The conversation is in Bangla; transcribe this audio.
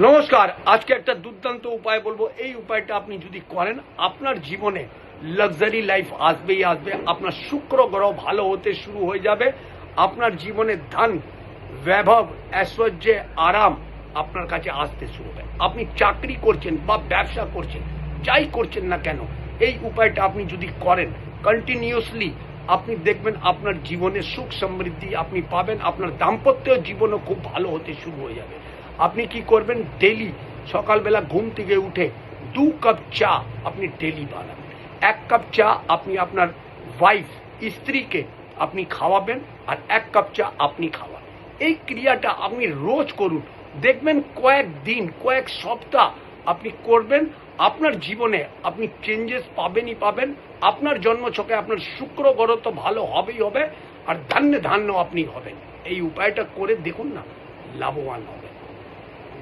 নমস্কার। আজকে একটা দুর্দান্ত উপায় বলবো। এই উপায়টা আপনি যদি করেন আপনার জীবনে লাক্সারি লাইফ আসবেই আসবে। আপনার শুক্র গ্রহ ভালো হতে শুরু হয়ে যাবে। আপনার জীবনে ধন, বৈভব, ঐশ্বর্যে, আরাম আপনার কাছে আসতে শুরু হবে। আপনি চাকরি করছেন বা ব্যবসা করছেন, যাই করছেন না কেন, এই উপায়টা আপনি যদি করেন কন্টিনিউয়াসলি, আপনি দেখবেন আপনার জীবনে সুখ সমৃদ্ধি আপনি পাবেন। আপনার দাম্পত্য জীবনও খুব ভালো হতে শুরু হয়ে যাবে। আপনি কি করবেন, ডেলি সকালবেলা ঘুম থেকে উঠে 2 কাপ চা আপনি ডেলি বানাবেন। 1 কাপ চা আপনি আপনার ওয়াইফ, স্ত্রীকে আপনি খাওয়াবেন, আর 1 কাপ চা আপনি খাওয়ান। এই ক্রিয়াটা আপনি রোজ করুন। দেখবেন কয়েকদিন, কয়েক সপ্তাহ আপনি করবেন, আপনার জীবনে আপনি চেঞ্জেস পাবেনই পাবেন। আপনার জন্মছকে আপনার শুক্র গ্রহ তো ভালো হবেই হবে, আর ধান্যে ধান্য আপনি হবেন। এই উপায়টা করে দেখুন না, লাভবান হবেন।